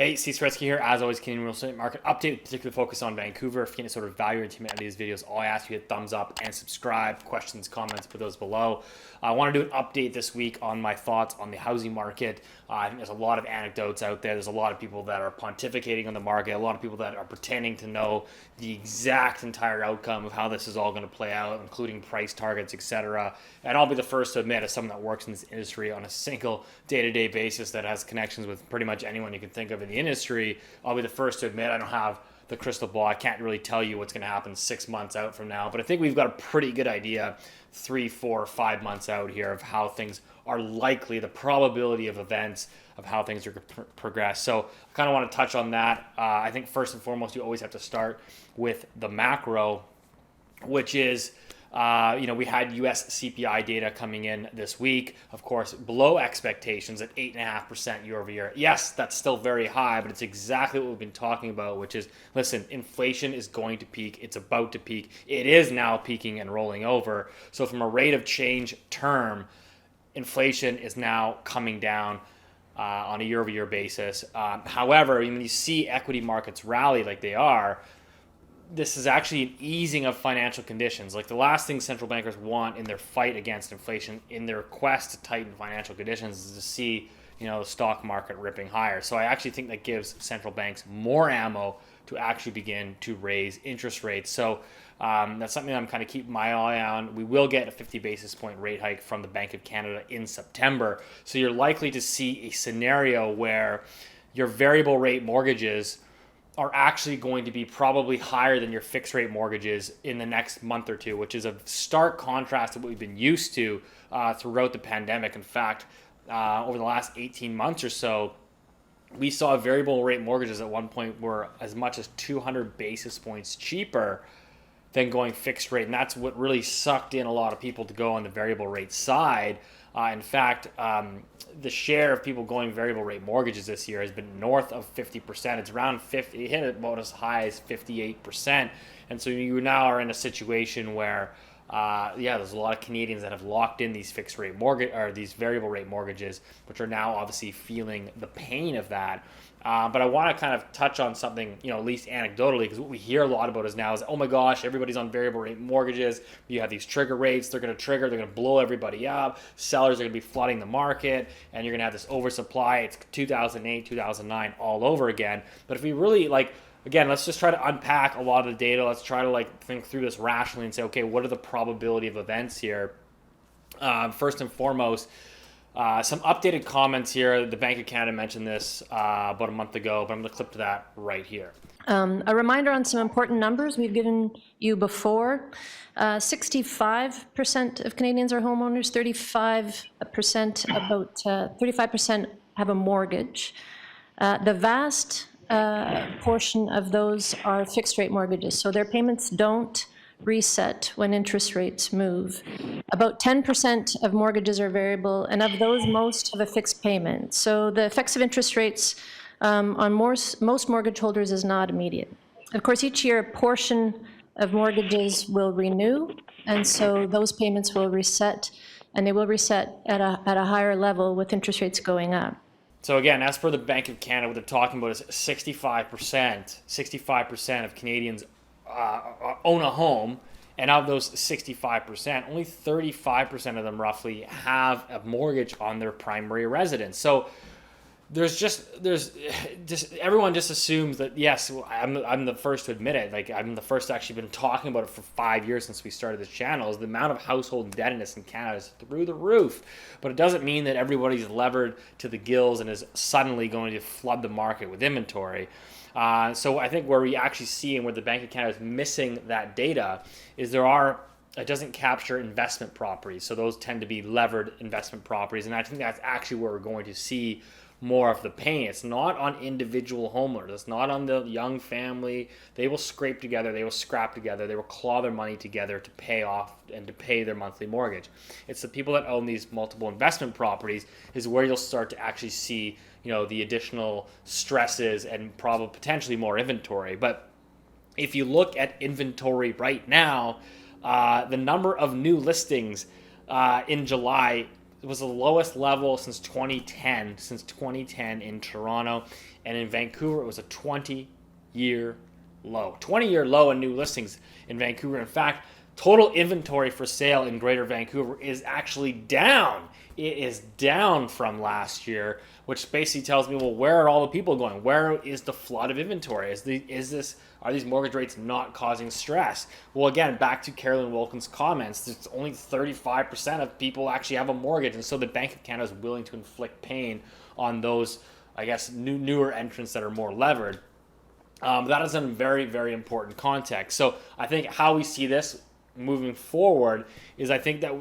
Hey, Saretsky here. As always, Canadian real estate market update with particular focus on Vancouver. If you get any sort of value or intimate out of these videos, all I ask you to hit thumbs up and subscribe. Questions, comments, put those below. I want to do an update this week on my thoughts on the housing market. I think there's a lot of anecdotes out there. There's a lot of people that are pontificating on the market, a lot of people that are pretending to know the exact entire outcome of how this is all going to play out, including price targets, etc. And I'll be the first to admit, as someone that works in this industry on a single day-to-day basis that has connections with pretty much anyone you can think of in the industry, I'll be the first to admit I don't have the crystal ball. I can't really tell you what's going to happen 6 months out from now, but I think we've got a pretty good idea 3, 4, 5 months out here of how things are likely, the probability of events of how things are going to progress. So I kind of want to touch on that. I think first and foremost, you always have to start with the macro, which is we had U.S. CPI data coming in this week, of course, below expectations at 8.5% year over year. Yes, that's still very high, but it's exactly what we've been talking about, which is, listen, inflation is going to peak. It's about to peak. It is now peaking and rolling over. So from a rate of change term, inflation is now coming down on a year over year basis. However, when you see equity markets rally like they are, this is actually an easing of financial conditions. Like the last thing central bankers want in their fight against inflation, in their quest to tighten financial conditions, is to see the stock market ripping higher. So I actually think that gives central banks more ammo to actually begin to raise interest rates. So that's something I'm kind of keeping my eye on. We will get a 50 basis point rate hike from the Bank of Canada in September. So you're likely to see a scenario where your variable rate mortgages are actually going to be probably higher than your fixed rate mortgages in the next month or two, which is a stark contrast to what we've been used to throughout the pandemic. In fact, over the last 18 months or so, we saw variable rate mortgages at one point were as much as 200 basis points cheaper than going fixed rate. And that's what really sucked in a lot of people to go on the variable rate side. In fact, the share of people going variable rate mortgages this year has been north of 50%. It's around 50, it hit about as high as 58%. And so you now are in a situation where, there's a lot of Canadians that have locked in these fixed rate mortgage or these variable rate mortgages, which are now obviously feeling the pain of that. But I want to kind of touch on something, at least anecdotally, because what we hear a lot about is now is, oh my gosh, everybody's on variable rate mortgages. You have these trigger rates. They're going to blow everybody up. Sellers are going to be flooding the market, and you're going to have this oversupply. It's 2008, 2009 all over again. But if we really again, let's just try to unpack a lot of the data. Let's try to think through this rationally and say, okay, what are the probability of events here? First and foremost, some updated comments here. The Bank of Canada mentioned this about a month ago, but I'm going to clip to that right here. A reminder on some important numbers we've given you before. 65% of Canadians are homeowners, 35% have a mortgage. The vast portion of those are fixed rate mortgages, so their payments don't reset when interest rates move. About 10% of mortgages are variable, and of those, most have a fixed payment. So the effects of interest rates on most mortgage holders is not immediate. Of course, each year a portion of mortgages will renew, and so those payments will reset, and they will reset at a higher level with interest rates going up. So again, as per the Bank of Canada, what they're talking about is 65% of Canadians own a home, and of those 65%, only 35% of them roughly have a mortgage on their primary residence. So there's everyone just assumes that, yes, I'm the first to admit it. I'm the first to actually been talking about it for 5 years since we started this channel, is the amount of household indebtedness in Canada is through the roof. But it doesn't mean that everybody's levered to the gills and is suddenly going to flood the market with inventory. So I think where we actually see and where the Bank of Canada is missing that data is it doesn't capture investment properties. So those tend to be levered investment properties. And I think that's actually where we're going to see more of the pain. It's not on individual homeowners. It's not on the young family. They will scrape together. They will scrap together. They will claw their money together to pay off and to pay their monthly mortgage. It's the people that own these multiple investment properties is where you'll start to actually see, the additional stresses and probably potentially more inventory. But if you look at inventory right now, the number of new listings in July it was the lowest level since 2010 in Toronto, and in Vancouver it was a 20-year low. 20-year low in new listings in Vancouver. In fact, total inventory for sale in Greater Vancouver is actually down. It is down from last year, which basically tells me, well, where are all the people going? Where is the flood of inventory? Are these mortgage rates not causing stress? Well, again, back to Carolyn Wilkins' comments, it's only 35% of people actually have a mortgage, and so the Bank of Canada is willing to inflict pain on those, I guess, newer entrants that are more levered. That is a very, very important context. So I think how we see this moving forward is, I think that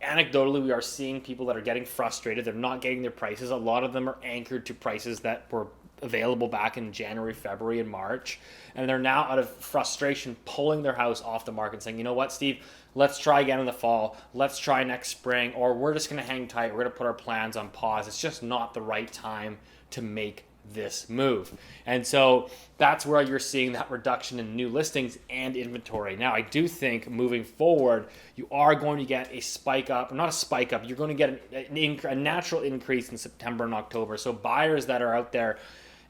anecdotally, we are seeing people that are getting frustrated. They're not getting their prices. A lot of them are anchored to prices that were available back in January, February, and March. And they're now, out of frustration, pulling their house off the market, saying, you know what, Steve, let's try again in the fall. Let's try next spring. Or we're just going to hang tight. We're going to put our plans on pause. It's just not the right time to make this move. And so that's where you're seeing that reduction in new listings and inventory. Now, I do think moving forward, you are going to get a spike up, not a spike up, you're going to get a natural increase in September and October. So buyers that are out there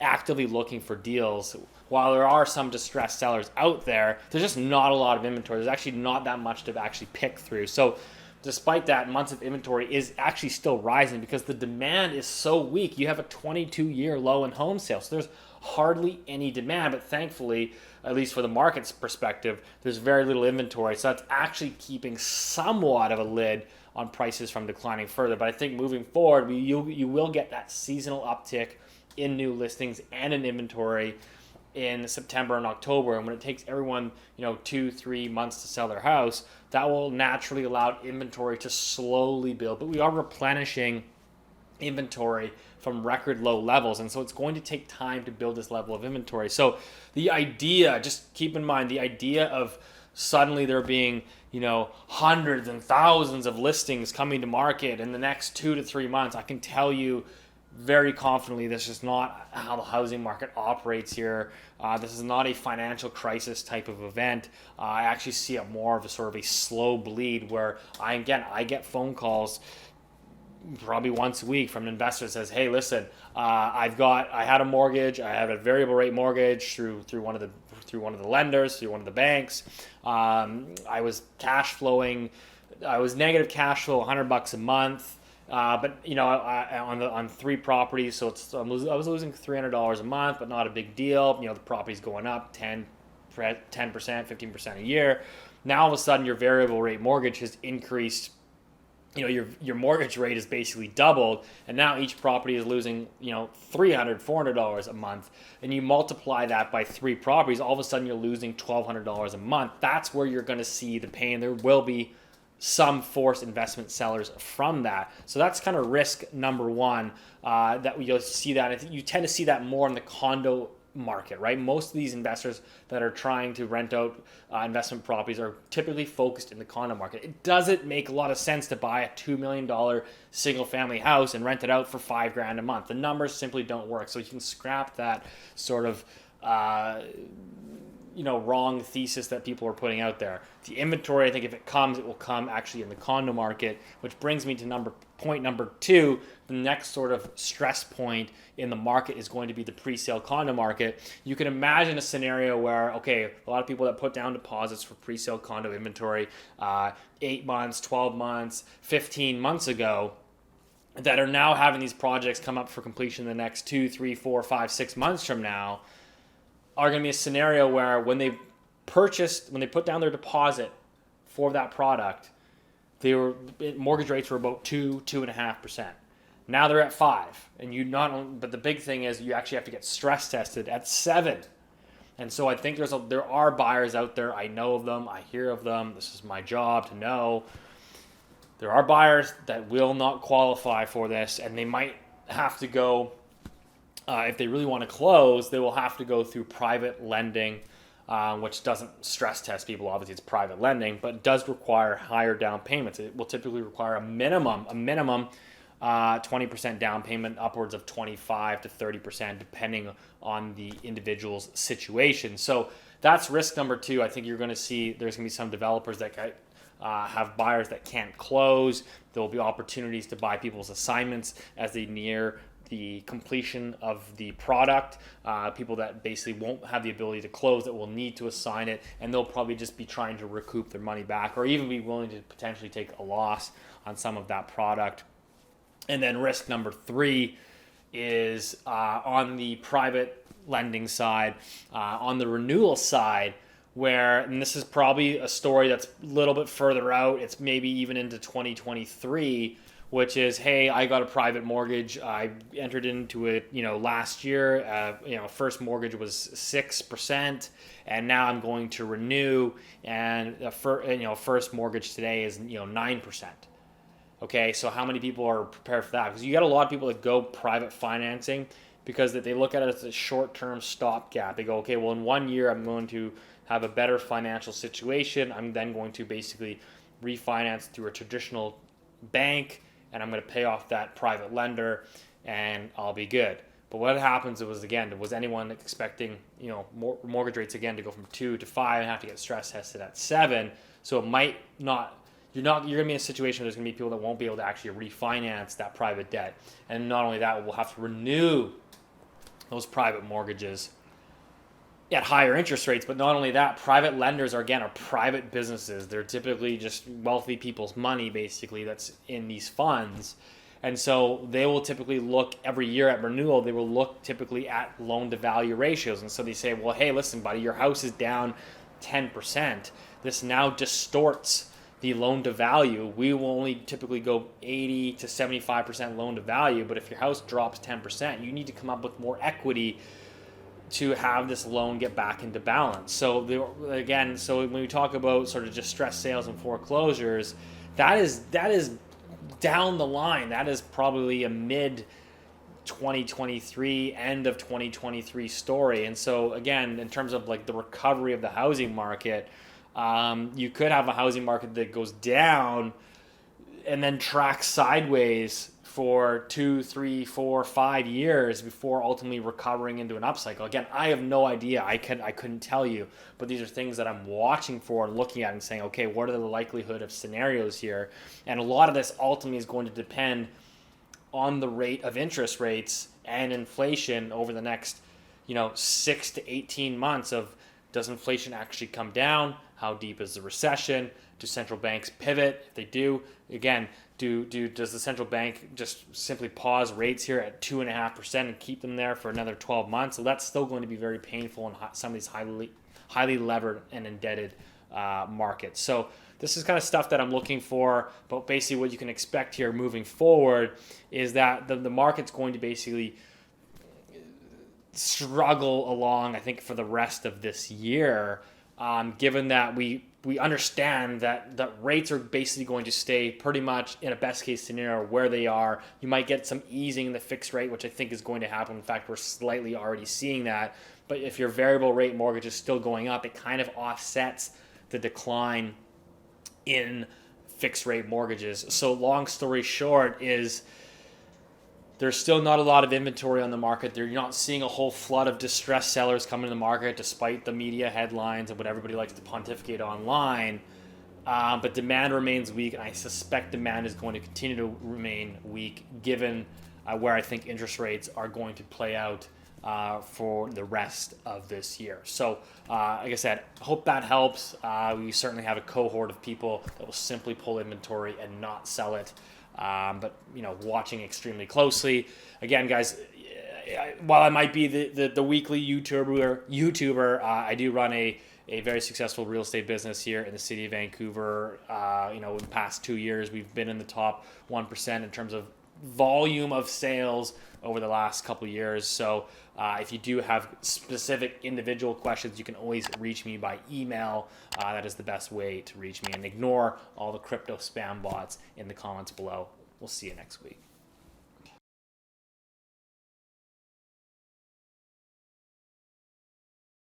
actively looking for deals, while there are some distressed sellers out there, there's just not a lot of inventory. There's actually not that much to actually pick through. So despite that, months of inventory is actually still rising because the demand is so weak. You have a 22-year low in home sales. So there's hardly any demand, but thankfully, at least for the market's perspective, there's very little inventory. So that's actually keeping somewhat of a lid on prices from declining further. But I think moving forward, you will get that seasonal uptick in new listings and in inventory in September and October. And when it takes everyone, 2-3 months to sell their house, that will naturally allow inventory to slowly build. But we are replenishing inventory from record low levels. And so it's going to take time to build this level of inventory. So the idea, just keep in mind, the idea of suddenly there being, hundreds and thousands of listings coming to market in the next 2 to 3 months, I can tell you very confidently, this is not how the housing market operates here. This is not a financial crisis type of event. I actually see it more of a sort of a slow bleed where I get phone calls probably once a week from an investor that says, hey, listen, I had a mortgage. I had a variable rate mortgage through one of the lenders, through one of the banks. I was cash flowing. I was negative cash flow, $100 a month. But on 3 properties, so I was losing $300 a month, but not a big deal. The property's going up 10%, 15% a year. Now all of a sudden, your variable rate mortgage has increased. Your mortgage rate is basically doubled, and now each property is losing $300, $400 a month, and you multiply that by 3 properties. All of a sudden, you're losing $1,200 a month. That's where you're going to see the pain. There will be some forced investment sellers from that. So that's kind of risk number one, that you'll see that. I think you tend to see that more in the condo market, right? Most of these investors that are trying to rent out investment properties are typically focused in the condo market. It doesn't make a lot of sense to buy a $2 million single family house and rent it out for $5,000 a month. The numbers simply don't work. So you can scrap that sort of wrong thesis that people are putting out there. The inventory, I think if it comes, it will come actually in the condo market, which brings me to point number 2. The next sort of stress point in the market is going to be the pre-sale condo market. You can imagine a scenario where, a lot of people that put down deposits for pre-sale condo inventory 8 months, 12 months, 15 months ago, that are now having these projects come up for completion in the next 2, 3, 4, 5, 6 months from now, are going to be a scenario where when they put down their deposit for that product, mortgage rates were about 2.5%. Now they're at 5, but the big thing is you actually have to get stress tested at 7. And so I think there are buyers out there. I know of them. I hear of them. This is my job to know. There are buyers that will not qualify for this, and they might have to go. If they really want to close, they will have to go through private lending, which doesn't stress test people. Obviously, it's private lending, but does require higher down payments. It will typically require a minimum 20% down payment, upwards of 25 to 30%, depending on the individual's situation. So that's risk number 2. I think you're going to see there's going to be some developers that have buyers that can't close. There will be opportunities to buy people's assignments as they near the completion of the product. People that basically won't have the ability to close, that will need to assign it, and they'll probably just be trying to recoup their money back, or even be willing to potentially take a loss on some of that product. And then risk number 3 is on the private lending side, on the renewal side, where, and this is probably a story that's a little bit further out, it's maybe even into 2023, which is, hey, I got a private mortgage. I entered into it, last year. First mortgage was 6%, and now I'm going to renew, and first mortgage today is 9%. Okay, so how many people are prepared for that? Because you got a lot of people that go private financing because they look at it as a short-term stopgap. They go, okay, well, in 1 year I'm going to have a better financial situation. I'm then going to basically refinance through a traditional bank, and I'm going to pay off that private lender, and I'll be good. But what happens was anyone expecting mortgage rates again to go from 2 to 5 and have to get stress tested at 7? So it might not. You're going to be in a situation where there's going to be people that won't be able to actually refinance that private debt, and not only that, we'll have to renew those private mortgages at higher interest rates. But not only that, private lenders are private businesses. They're typically just wealthy people's money, basically, that's in these funds. And so they will typically look every year at renewal, they will look typically at loan to value ratios. And so they say, well, hey, listen, buddy, your house is down 10%. This now distorts the loan to value. We will only typically go 80 to 75% loan to value. But if your house drops 10%, you need to come up with more equity to have this loan get back into balance. So when we talk about sort of distressed sales and foreclosures, that is down the line. That is probably a mid 2023, end of 2023 story. And so again, in terms of like the recovery of the housing market, you could have a housing market that goes down and then tracks sideways for 2, 3, 4, 5 years before ultimately recovering into an upcycle. Again, I have no idea. I couldn't tell you, but these are things that I'm watching for and looking at and saying, okay, what are the likelihood of scenarios here? And a lot of this ultimately is going to depend on the rate of interest rates and inflation over the next 6 to 18 months of, does inflation actually come down? How deep is the recession? Do central banks pivot? If they do, again, does the central bank just simply pause rates here at 2.5% and keep them there for another 12 months? So that's still going to be very painful in some of these highly levered and indebted markets. So this is kind of stuff that I'm looking for, but basically what you can expect here moving forward is that the market's going to basically struggle along, I think, for the rest of this year, given that we understand that rates are basically going to stay pretty much in a best case scenario where they are. You might get some easing in the fixed rate, which I think is going to happen. In fact, we're slightly already seeing that. But if your variable rate mortgage is still going up, it kind of offsets the decline in fixed rate mortgages. So long story short is there's still not a lot of inventory on the market. You're not seeing a whole flood of distressed sellers come into the market despite the media headlines and what everybody likes to pontificate online. But demand remains weak, and I suspect demand is going to continue to remain weak given where I think interest rates are going to play out for the rest of this year. So, like I said, I hope that helps. We certainly have a cohort of people that will simply pull inventory and not sell it. But watching extremely closely. Again, guys, while I might be the weekly YouTuber, I do run a very successful real estate business here in the city of Vancouver. In the past 2 years, we've been in the top 1% in terms of volume of sales over the last couple of years. So if you do have specific individual questions, you can always reach me by email. That is the best way to reach me. And ignore all the crypto spam bots in the comments below. We'll see you next week.